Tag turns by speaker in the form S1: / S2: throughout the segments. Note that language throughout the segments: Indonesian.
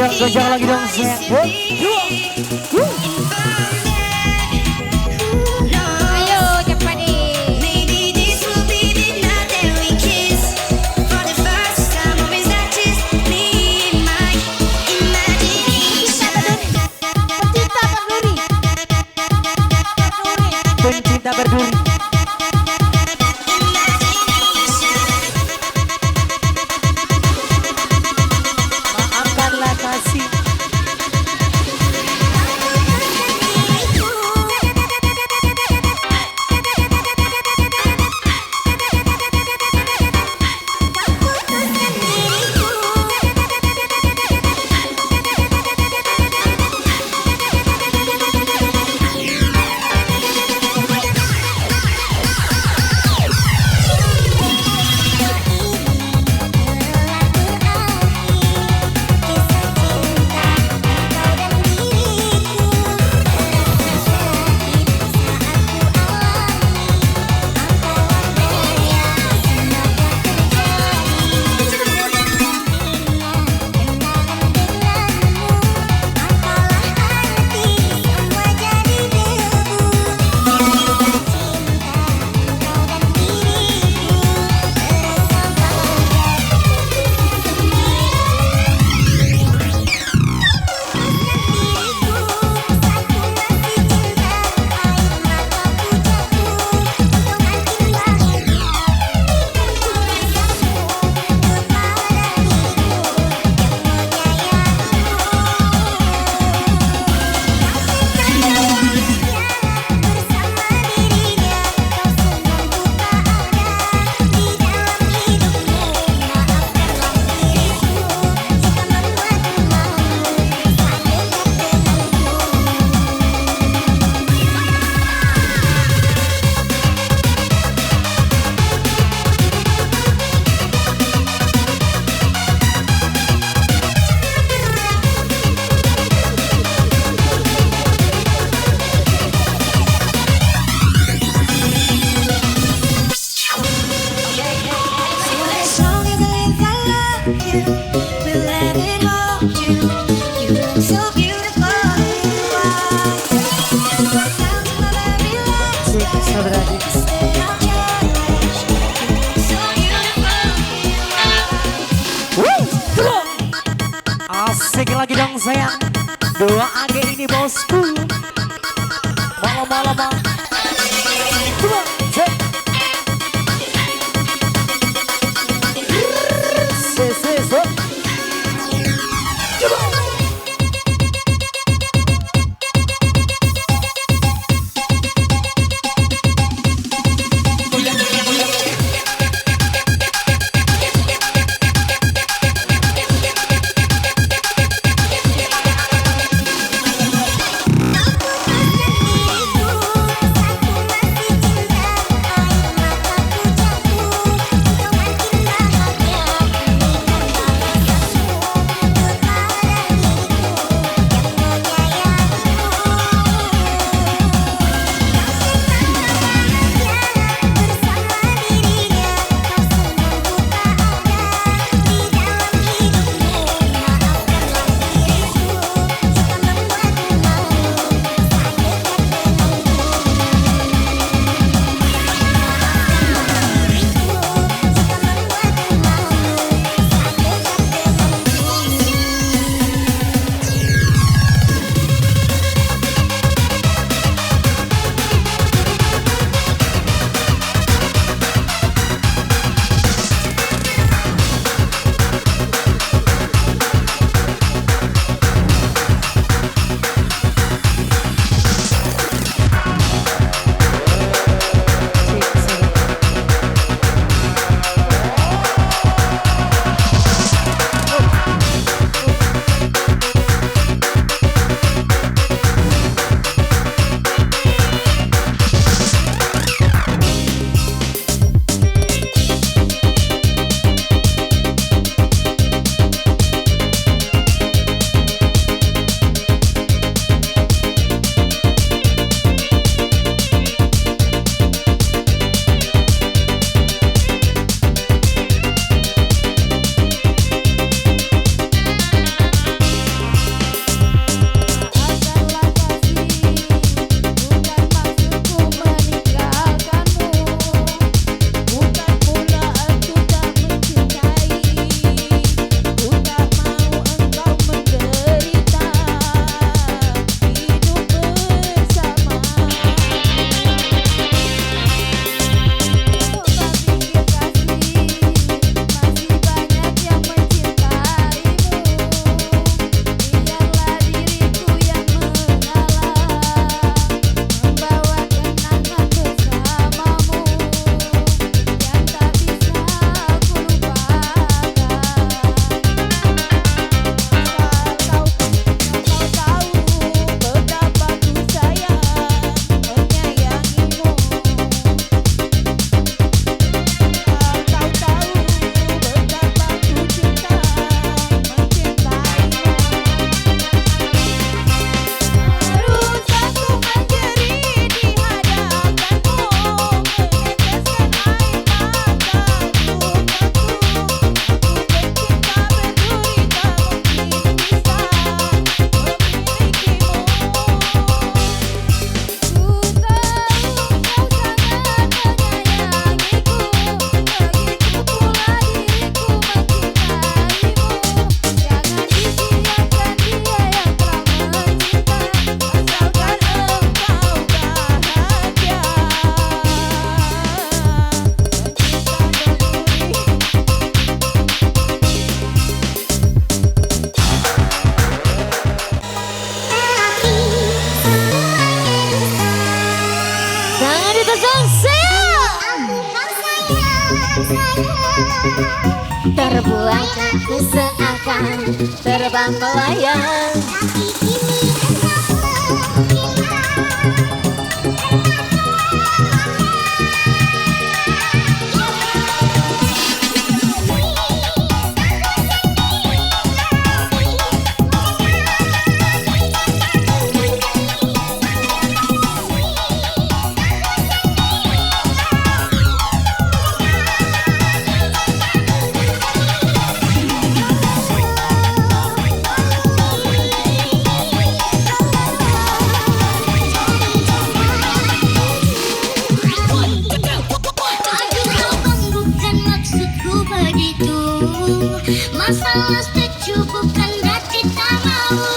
S1: Goyang lagi dong sayang.
S2: Ayo cepat deh.
S1: Pencinta berduri. Maafkanlah kasih. Asik lagi dong sayang. Dua AG ini bosku. Malam-malam bang.
S2: Terbuat aku seakan terbang melayang.
S3: Masalah setuju bukan berarti tak mau.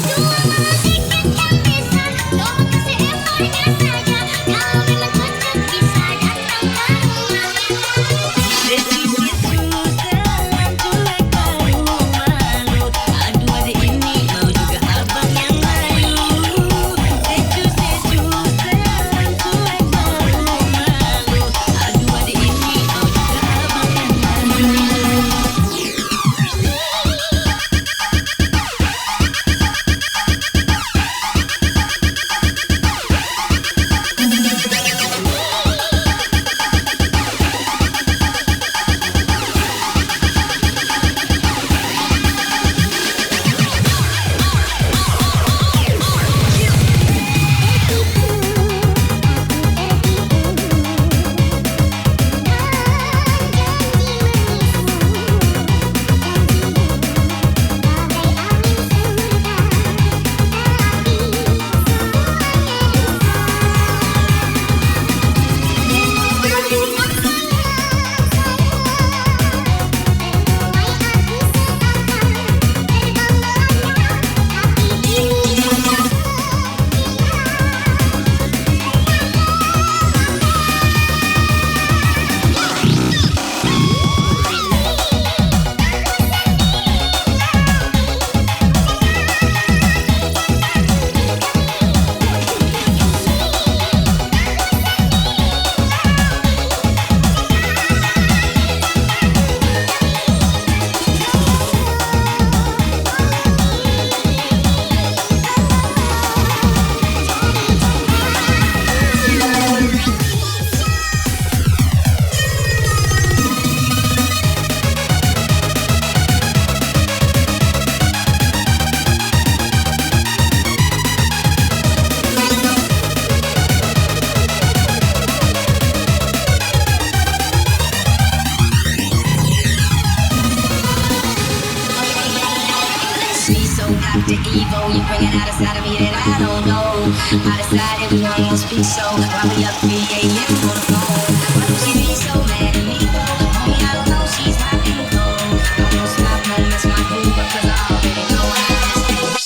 S3: Cuma sedikit yang bisa, coba kasih effortnya saja. Kalau memang cocok bisa datang ke rumah.
S4: Situ dalam cuek baru malu. Aduh adik ini mau juga abang yang layu. Situ dalam cuek baru malu. Aduh adik ini mau juga abang yang layu. Dr. Evil, you bring it out inside of me that I don't know. I decided we won't speak, so while we up 3 a.m. on the phone. Why do she be so mad at me though? Homie, I don't know, she's my info. Don't stop, don't miss my groove, because I already know how this goes.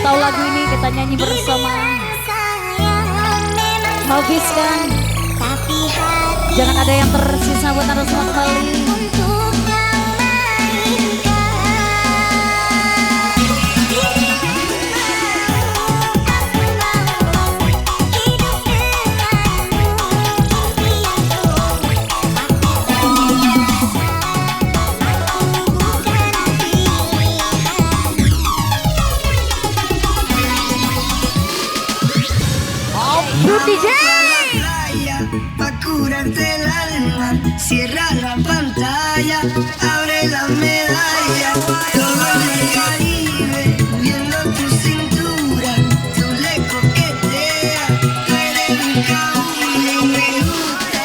S2: tahu lagu ini kita nyanyi bersama. Habis kan?
S3: Tapi hati
S2: Jangan ada yang tersisa buat harus kembali.
S3: untuk
S5: Pa' curarte el alma, cierra la pantalla, abre la medalla, todo en el Caribe, viendo tu cintura, tú le coqueteas, tú eres un caballo, me gusta.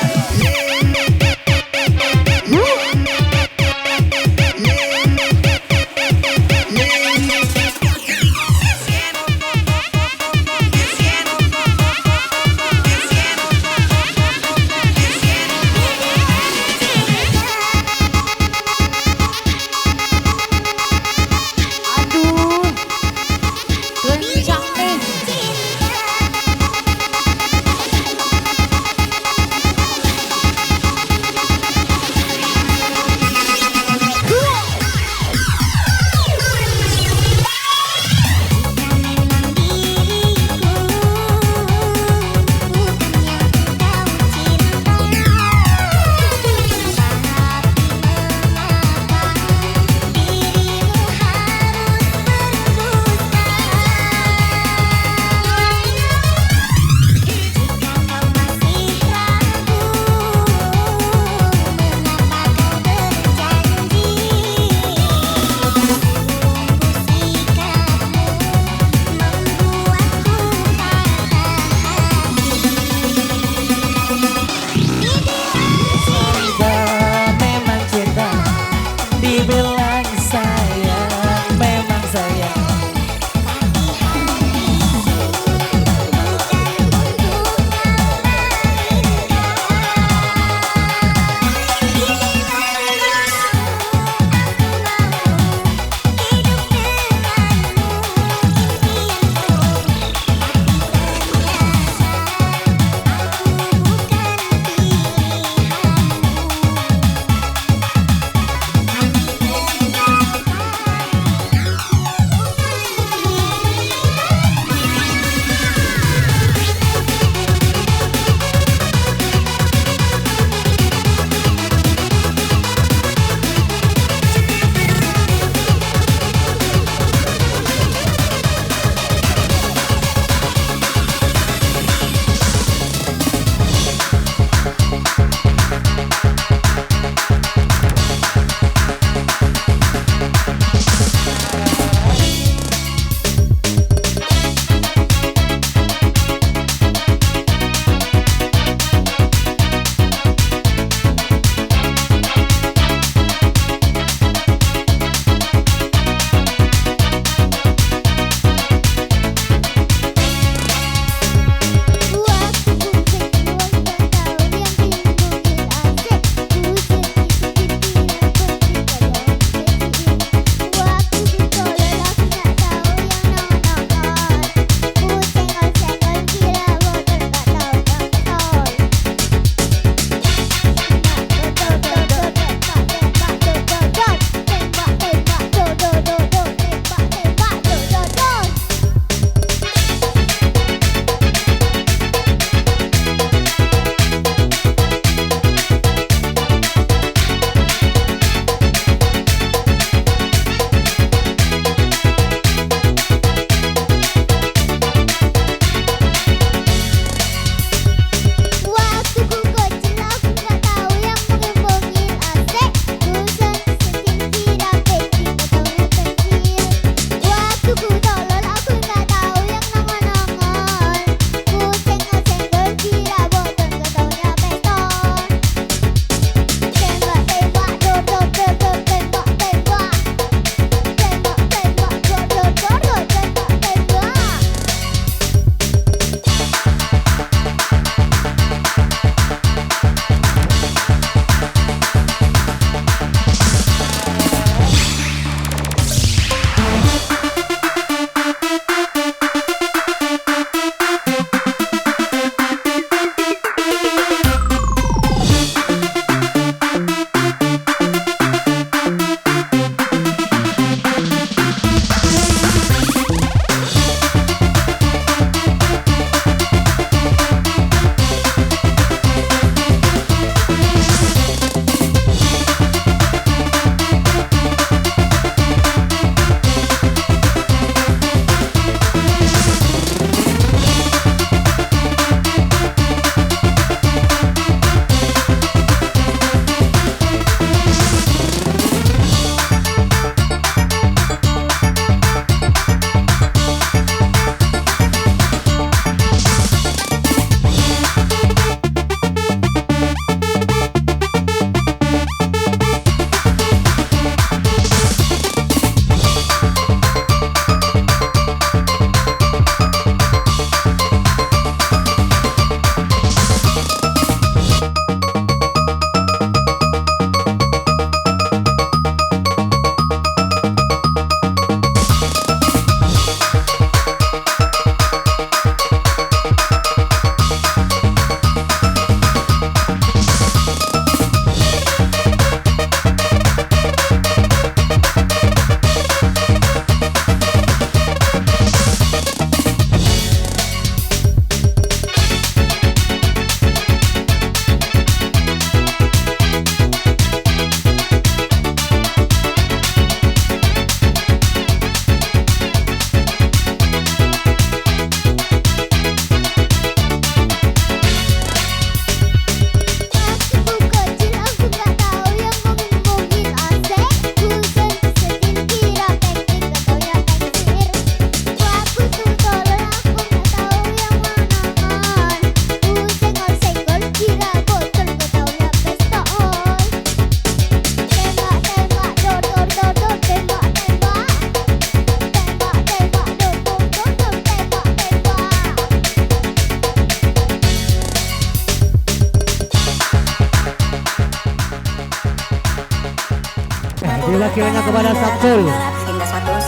S1: Diwakilnya kepada Samsul.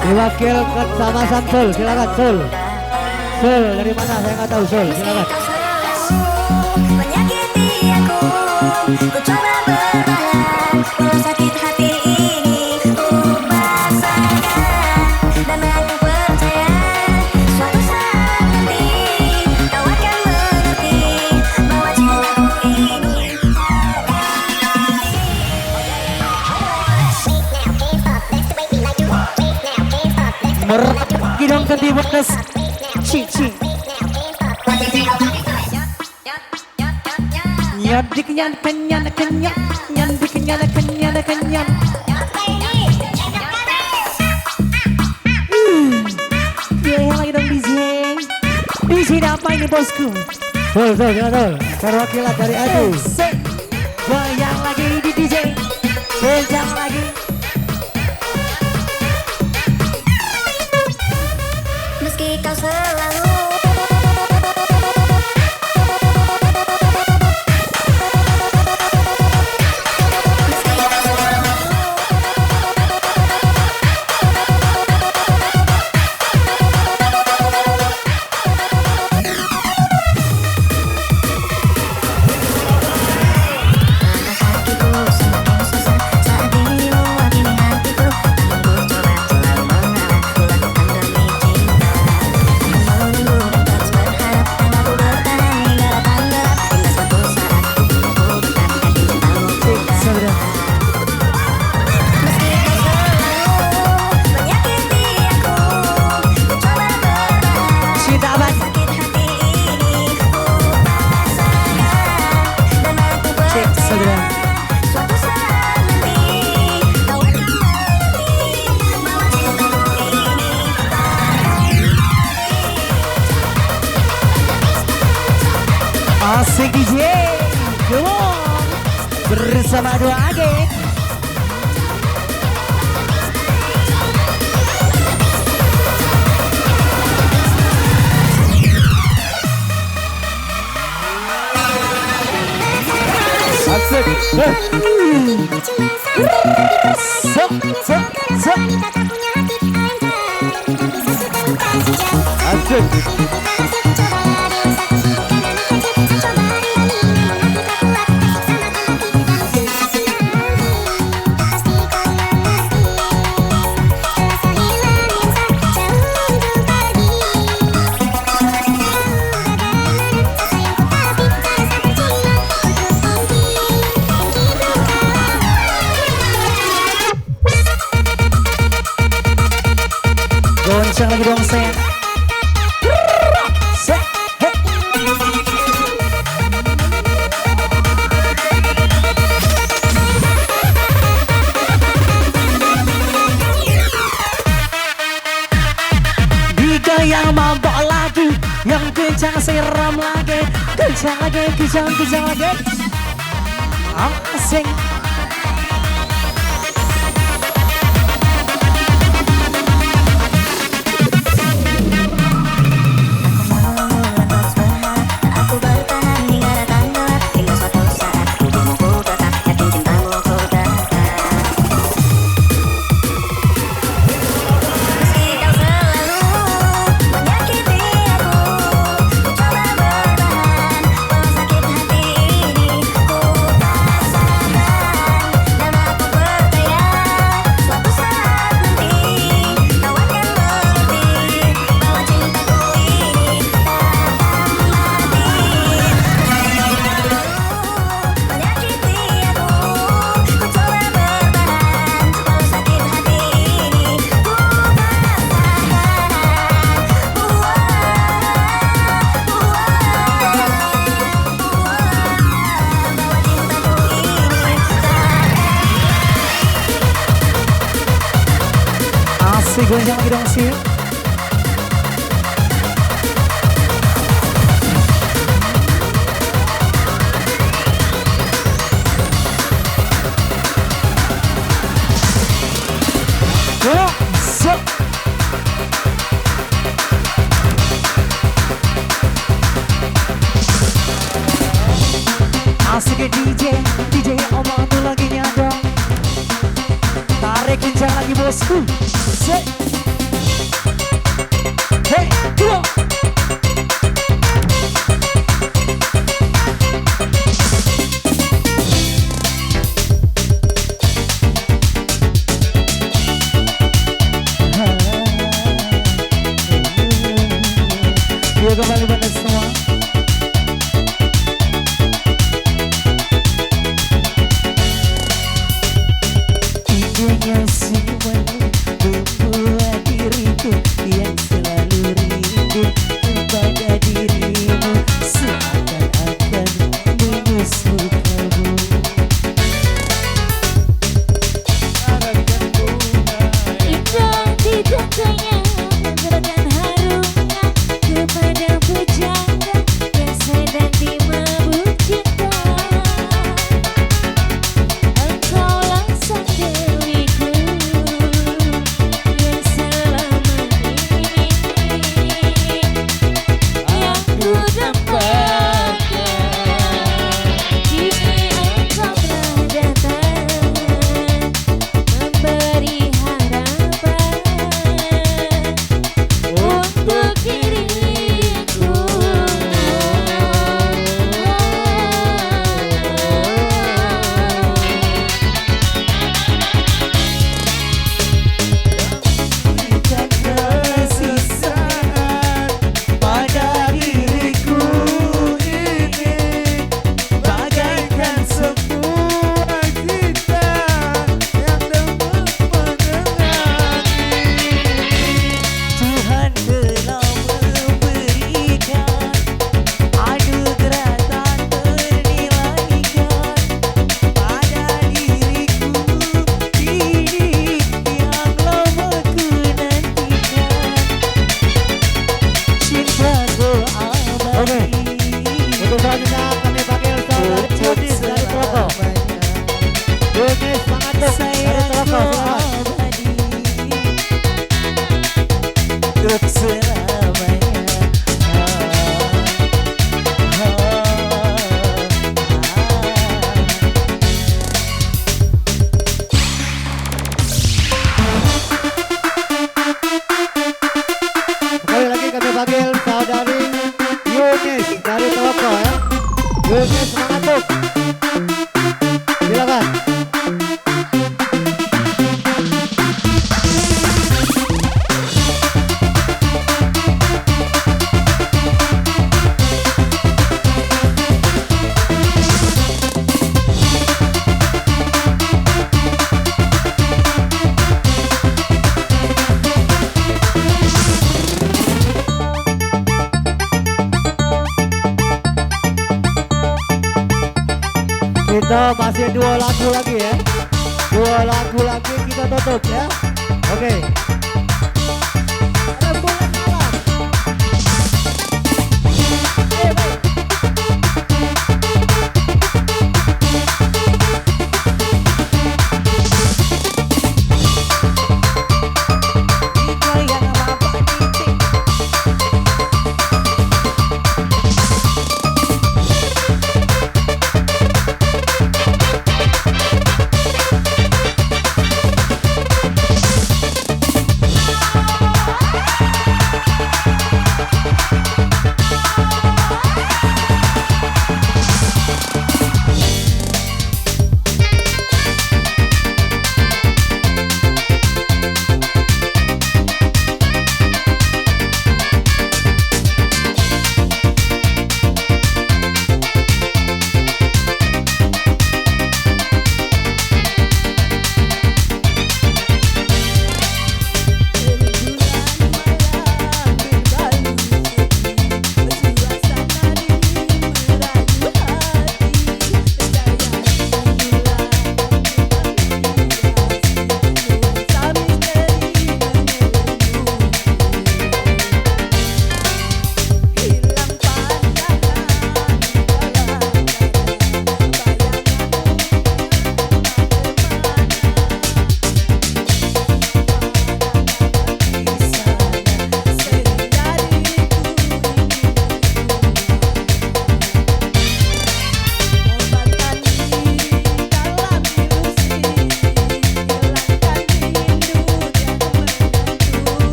S1: Diwakilkan sama Samsul, silakan Sul. Sul dari mana? Saya nggak tahu Sul, silakan.
S3: Menyakiti aku, ku coba bertahan, walau sakit hati ini ku paksakan, dan aku percaya suatu saat nanti kau akan mengerti bahwa cintaku ini
S1: Meragi dong ke Timurnes. Cici. Nyadik nyan kenyan kenyan, nyandik nyan kenyan kenyan. Yang lagi dong DJ. DJ apa ini bosku? Betul, betul. Perwakilan dari Adu. Goyang lagi di DJ. Goyang lagi.
S3: meski kau selalu
S1: Asik DJ, come on, bersama dua agen. Asik, goncang lagi dong saya. Yang mabok lagi, yang kencang siram lagi, kencang lagi, kencang lagi. Asing. Goyang lagi dong sih. Asik DJ, DJ omong tuh lagi nyadong. Tarik kencang lagi bosku. Hey, dua. Yuk kembali pada semua. Indahnya semuanya membuat diriku yang selalu rindu kepada dirimu, seakan-akan menyusul kamu.
S2: Indah tidaknya memberikan harumnya kepada pujangga yang sedang dimabuk cinta. Engkaulah sang dewiku yang selama ini yang ku dapatkan. Kini engkau telah datang memberi harapan untuk diriku.
S1: Tak tersisa pada diriku ini, bagaikan sebuah cinta yang dapat menenangkan. Tuhan telah memberikan anugerah tak ternilaikan pada diriku ini yang lama ku nantikan. Cintaku abadi. Untuk selanjutnya kami panggil saudari Yudis dari Teloko. Yudis Mangatuk dari Teloko, selamat. Untuk selamanya. Sekali lagi kami panggil saudari Yudis dari Teloko ya. Yudis Mangatuk. Silakan. Kita masih 2 lagu lagi ya. 2 lagu lagi kita tutup ya. Oke. Rembulan malam. Ayo, baik. Goyang lapak titik.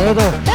S1: Itu